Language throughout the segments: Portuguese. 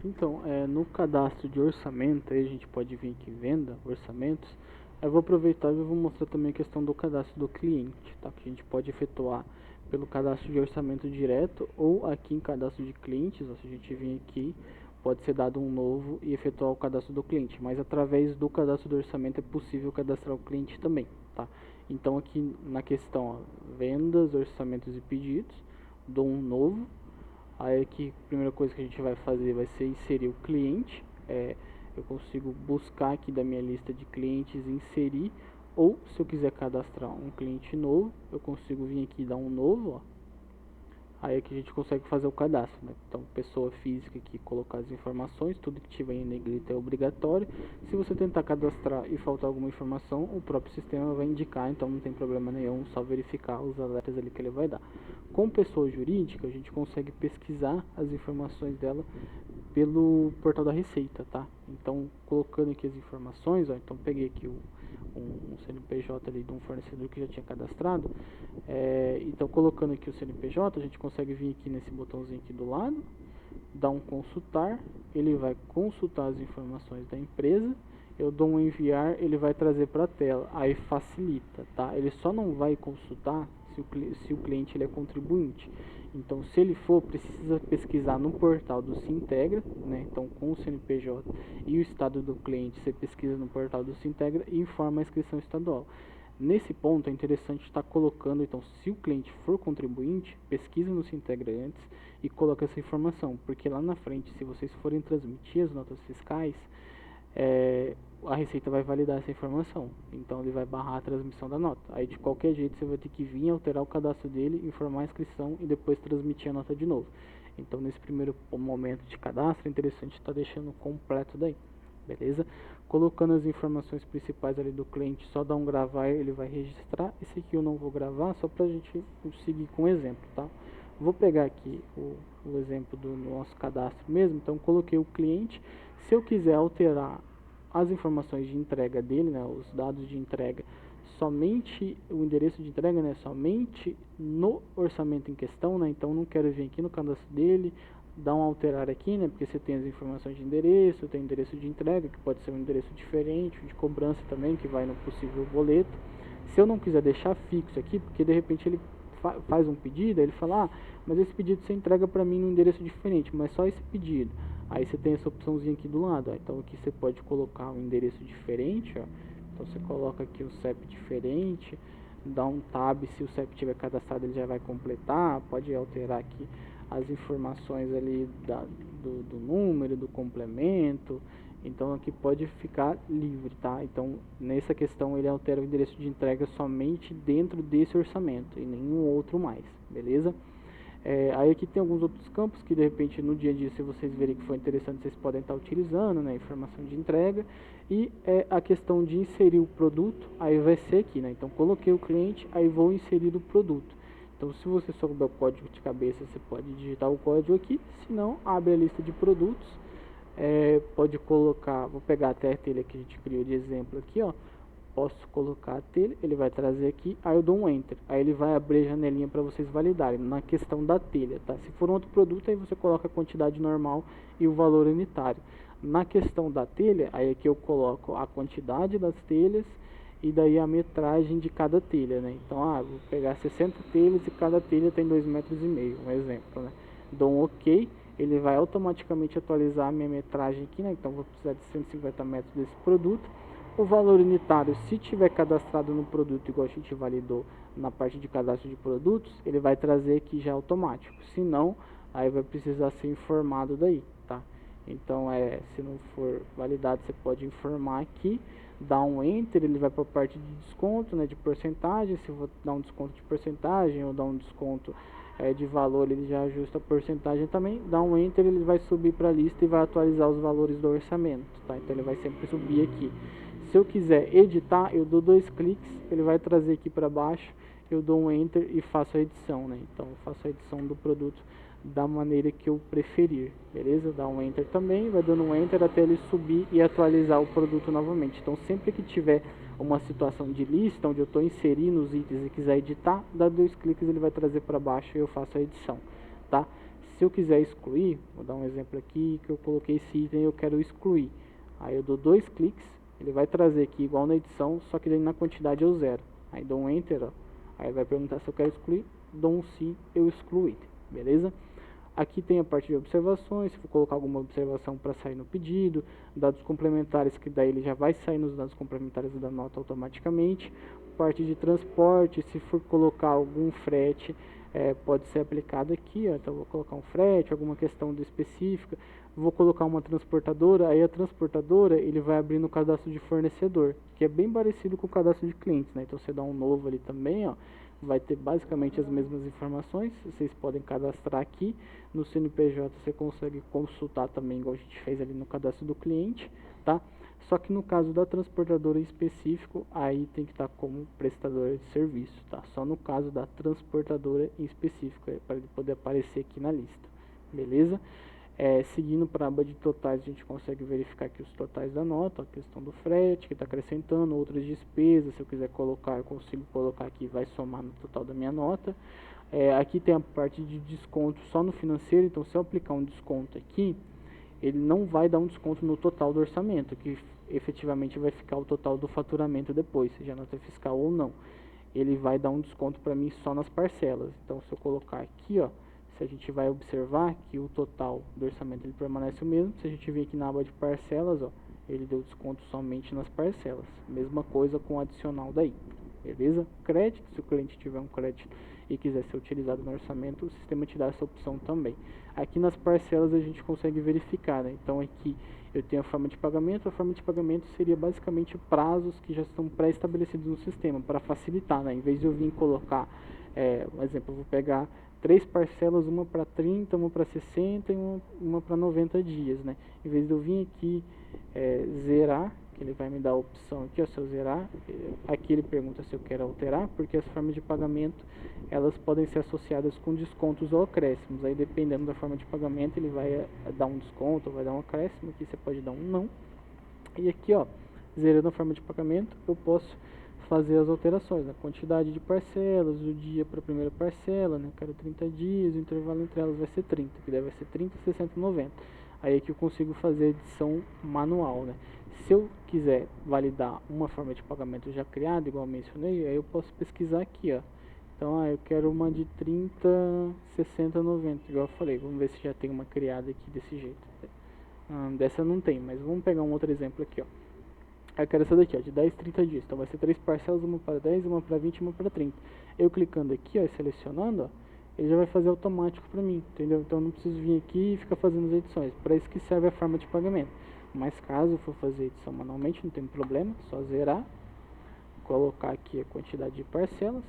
Então, no cadastro de orçamento, aí a gente pode vir aqui venda, orçamentos. Eu vou aproveitar e vou mostrar também a questão do cadastro do cliente, tá? Que a gente pode efetuar pelo cadastro de orçamento direto ou aqui em cadastro de clientes, ou se a gente vir aqui, pode ser dado um novo e efetuar o cadastro do cliente, mas através do cadastro do orçamento é possível cadastrar o cliente também, tá? Então aqui na questão, ó, vendas, orçamentos e pedidos, dou um novo. Aí aqui a primeira coisa que a gente vai fazer vai ser inserir o cliente. Eu consigo buscar aqui da minha lista de clientes, inserir, ou se eu quiser cadastrar um cliente novo, eu consigo vir aqui e dar um novo, ó. Aí aqui a gente consegue fazer o cadastro, né? Então, pessoa física aqui, colocar as informações, tudo que tiver em negrito é obrigatório. Se você tentar cadastrar e faltar alguma informação, o próprio sistema vai indicar, então não tem problema nenhum, só verificar os alertas ali que ele vai dar. Com pessoa jurídica, a gente consegue pesquisar as informações dela pelo portal da Receita, tá? Então, colocando aqui as informações, ó, então peguei aqui um CNPJ ali de um fornecedor que já tinha cadastrado. Então, colocando aqui o CNPJ, a gente consegue vir aqui nesse botãozinho aqui do lado, dar um consultar, ele vai consultar as informações da empresa, eu dou um enviar, ele vai trazer para a tela, aí facilita, tá? Ele só não vai consultar se o cliente ele é contribuinte. Então, se ele for, precisa pesquisar no portal do Sintegra, né? Então, com o CNPJ e o estado do cliente, você pesquisa no portal do Sintegra e informa a inscrição estadual. Nesse ponto, é interessante estar colocando, então, se o cliente for contribuinte, pesquisa no Sintegra antes e coloca essa informação, porque lá na frente, se vocês forem transmitir as notas fiscais, a Receita vai validar essa informação, então ele vai barrar a transmissão da nota. Aí de qualquer jeito você vai ter que vir alterar o cadastro dele, informar a inscrição e depois transmitir a nota de novo. Então nesse primeiro momento de cadastro é interessante estar deixando completo daí, beleza? Colocando as informações principais ali do cliente, só dá um gravar, ele vai registrar. Esse aqui eu não vou gravar, só pra gente seguir com o exemplo, tá? Vou pegar aqui o exemplo do nosso cadastro mesmo, então coloquei o cliente. Se eu quiser alterar as informações de entrega dele, né, os dados de entrega, somente o endereço de entrega, né, somente no orçamento em questão, né, então não quero vir aqui no cadastro dele, dar um alterar aqui, né, porque você tem as informações de endereço, tem endereço de entrega, que pode ser um endereço diferente, de cobrança também, que vai no possível boleto. Se eu não quiser deixar fixo aqui, porque de repente ele faz um pedido, aí ele fala, mas esse pedido você entrega para mim num endereço diferente, mas só esse pedido. Aí você tem essa opçãozinha aqui do lado, ó. Então aqui você pode colocar um endereço diferente, ó. Então você coloca aqui o CEP diferente, dá um tab, se o CEP tiver cadastrado ele já vai completar, pode alterar aqui as informações ali do número, do complemento. Então aqui pode ficar livre, tá? Então nessa questão ele altera o endereço de entrega somente dentro desse orçamento e nenhum outro mais, beleza? Aí aqui tem alguns outros campos que de repente no dia a dia, se vocês verem que foi interessante, vocês podem estar utilizando, né? Informação de entrega e a questão de inserir o produto, aí vai ser aqui, né? Então coloquei o cliente, aí vou inserir o produto. Então se você souber o código de cabeça, você pode digitar o código aqui, se não, abre a lista de produtos, pode colocar, vou pegar até a telha que a gente criou de exemplo aqui, ó. Posso colocar a telha, ele vai trazer aqui, aí eu dou um enter, aí ele vai abrir a janelinha para vocês validarem na questão da telha, tá? Se for um outro produto, aí você coloca a quantidade normal e o valor unitário. Na questão da telha, aí aqui eu coloco a quantidade das telhas e daí a metragem de cada telha, né? Então, vou pegar 60 telhas e cada telha tem 2,5 metros, um exemplo, né? Dou um OK, ele vai automaticamente atualizar a minha metragem aqui, né? Então vou precisar de 150 metros desse produto. O valor unitário, se tiver cadastrado no produto, igual a gente validou na parte de cadastro de produtos, ele vai trazer aqui já automático. Se não, aí vai precisar ser informado daí, tá? Então, se não for validado, você pode informar aqui, dá um enter, ele vai para a parte de desconto, né, de porcentagem. Se for dar um desconto de porcentagem ou dar um desconto de valor, ele já ajusta a porcentagem também. Dá um enter, ele vai subir para a lista e vai atualizar os valores do orçamento, tá? Então ele vai sempre subir aqui. Se eu quiser editar, eu dou 2 cliques, ele vai trazer aqui para baixo, eu dou um enter e faço a edição, né? Então eu faço a edição do produto da maneira que eu preferir, beleza? Dá um enter também, vai dando um enter até ele subir e atualizar o produto novamente. Então sempre que tiver uma situação de lista onde eu estou inserindo os itens e quiser editar, dá 2 cliques, ele vai trazer para baixo e eu faço a edição, tá? Se eu quiser excluir, vou dar um exemplo aqui, que eu coloquei esse item e eu quero excluir. Aí eu dou 2 cliques, ele vai trazer aqui igual na edição, só que daí na quantidade eu zero. Aí dou um Enter, ó. Aí vai perguntar se eu quero excluir, dou um sim, eu excluo o item, beleza? Aqui tem a parte de observações, se for colocar alguma observação para sair no pedido, dados complementares, que daí ele já vai sair nos dados complementares da nota automaticamente. Parte de transporte, se for colocar algum frete, pode ser aplicado aqui, ó. Então vou colocar um frete, alguma questão específica, vou colocar uma transportadora, aí a transportadora ele vai abrir no cadastro de fornecedor, que é bem parecido com o cadastro de clientes, né? Então você dá um novo ali também, ó, vai ter basicamente as mesmas informações, vocês podem cadastrar aqui, no CNPJ você consegue consultar também, igual a gente fez ali no cadastro do cliente, tá? Só que no caso da transportadora em específico, aí tem que estar como prestadora de serviço, tá? Só no caso da transportadora em específico, para ele poder aparecer aqui na lista, beleza? Seguindo para a aba de totais, a gente consegue verificar aqui os totais da nota, a questão do frete, que está acrescentando, outras despesas, se eu quiser colocar, eu consigo colocar aqui, vai somar no total da minha nota. Aqui tem a parte de desconto só no financeiro, então se eu aplicar um desconto aqui, ele não vai dar um desconto no total do orçamento, que efetivamente vai ficar o total do faturamento depois, seja nota fiscal ou não. Ele vai dar um desconto para mim só nas parcelas. Então se eu colocar aqui, ó, se a gente vai observar que o total do orçamento ele permanece o mesmo, se a gente vir aqui na aba de parcelas, ó, ele deu desconto somente nas parcelas. Mesma coisa com o adicional daí, beleza? Crédito, se o cliente tiver um crédito e quiser ser utilizado no orçamento, o sistema te dá essa opção também. Aqui nas parcelas a gente consegue verificar, né? Então aqui eu tenho a forma de pagamento seria basicamente prazos que já estão pré-estabelecidos no sistema, para facilitar, né? Em vez de eu vir colocar, um exemplo, eu vou pegar 3 parcelas, uma para 30, uma para 60 e uma para 90 dias, né? Em vez de eu vir aqui zerar, que ele vai me dar a opção aqui, ó, se eu zerar, aqui ele pergunta se eu quero alterar, porque as formas de pagamento, elas podem ser associadas com descontos ou acréscimos, aí dependendo da forma de pagamento, ele vai dar um desconto ou vai dar um acréscimo, aqui você pode dar um não, e aqui, ó, zerando a forma de pagamento, eu posso fazer as alterações, a quantidade de parcelas, o dia para a primeira parcela, né, quero 30 dias, o intervalo entre elas vai ser 30, que deve ser 30, 60 e 90. Aí aqui eu consigo fazer a edição manual, né. Se eu quiser validar uma forma de pagamento já criada, igual eu mencionei, aí eu posso pesquisar aqui, ó. Então, eu quero uma de 30, 60, 90, igual eu falei, vamos ver se já tem uma criada aqui desse jeito. Dessa não tem, mas vamos pegar um outro exemplo aqui, ó. Eu quero essa daqui, ó, de 10, 30 dias. Então vai ser 3 parcelas, uma para 10, uma para 20 e uma para 30. Eu clicando aqui, ó, selecionando, ó, ele já vai fazer automático para mim, entendeu? Então eu não preciso vir aqui e ficar fazendo as edições. Para isso que serve a forma de pagamento. Mas caso eu for fazer edição manualmente, não tem problema, só zerar, colocar aqui a quantidade de parcelas,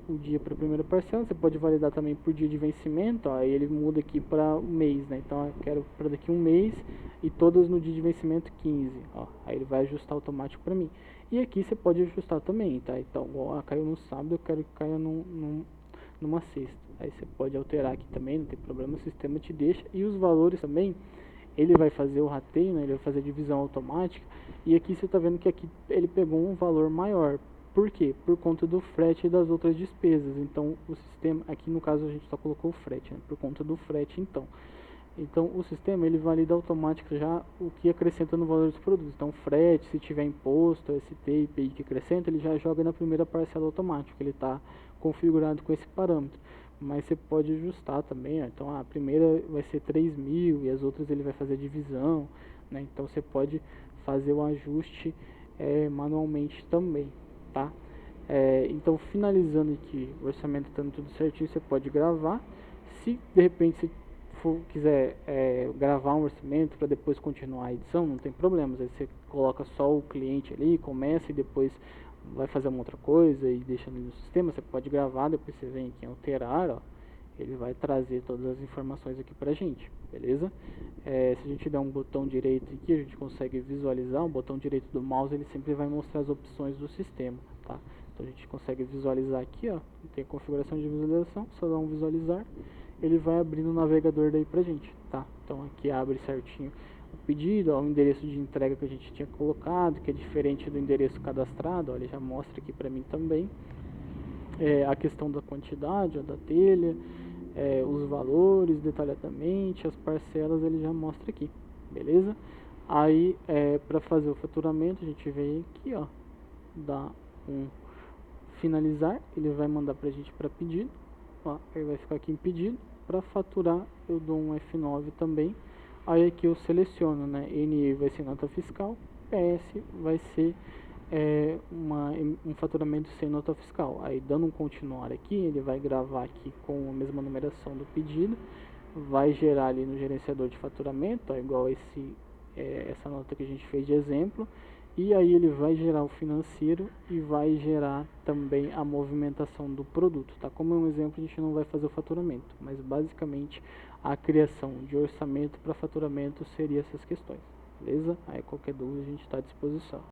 o dia para a primeira parcela, você pode validar também por dia de vencimento, ó, aí ele muda aqui para o mês, né? Então eu quero para daqui um mês e todas no dia de vencimento 15, ó, aí ele vai ajustar automático para mim. E aqui você pode ajustar também, tá? Então, ó, caiu no sábado, eu quero que caia numa sexta. Aí você pode alterar aqui também, não tem problema, o sistema te deixa. E os valores também, ele vai fazer o rateio, né? Ele vai fazer a divisão automática. E aqui você está vendo que aqui ele pegou um valor maior. Por quê? Por conta do frete e das outras despesas. Então o sistema, aqui no caso a gente só colocou o frete, né? Por conta do frete então. Então o sistema ele valida automático já o que acrescenta no valor dos produtos. Então frete, se tiver imposto, ST, IPI que acrescenta, ele já joga na primeira parcela automático. Ele está configurado com esse parâmetro. Mas você pode ajustar também, ó. Então a primeira vai ser 3.000 e as outras ele vai fazer divisão, né? Então você pode fazer o ajuste manualmente também, tá? Então finalizando aqui, o orçamento estando tudo certinho, você pode gravar. Se de repente você quiser gravar um orçamento para depois continuar a edição, não tem problema, aí você coloca só o cliente ali, começa e depois vai fazer uma outra coisa e deixa no sistema, você pode gravar, depois você vem aqui em alterar, ó, ele vai trazer todas as informações aqui pra gente, beleza? Se a gente der um botão direito aqui, a gente consegue visualizar, o botão direito do mouse ele sempre vai mostrar as opções do sistema, tá? Então a gente consegue visualizar aqui, ó, tem configuração de visualização, só dá um visualizar, ele vai abrir no navegador daí pra gente, tá? Então aqui abre certinho o pedido, ó, o endereço de entrega que a gente tinha colocado, que é diferente do endereço cadastrado, ó, ele já mostra aqui pra mim também. A questão da quantidade, ó, da telha, os valores detalhadamente, as parcelas ele já mostra aqui, beleza? Aí para fazer o faturamento a gente vem aqui, ó, dá um finalizar, ele vai mandar pra gente para pedido, ó, ele vai ficar aqui em pedido. Para faturar eu dou um F9 também. Aí aqui eu seleciono, né? NE vai ser nota fiscal, PS vai ser um faturamento sem nota fiscal. Aí dando um continuar aqui, ele vai gravar aqui com a mesma numeração do pedido, vai gerar ali no gerenciador de faturamento, ó, igual essa nota que a gente fez de exemplo, e aí ele vai gerar o financeiro e vai gerar também a movimentação do produto, tá? Como é um exemplo, a gente não vai fazer o faturamento, mas basicamente a criação de orçamento para faturamento seria essas questões, beleza? Aí qualquer dúvida a gente está à disposição.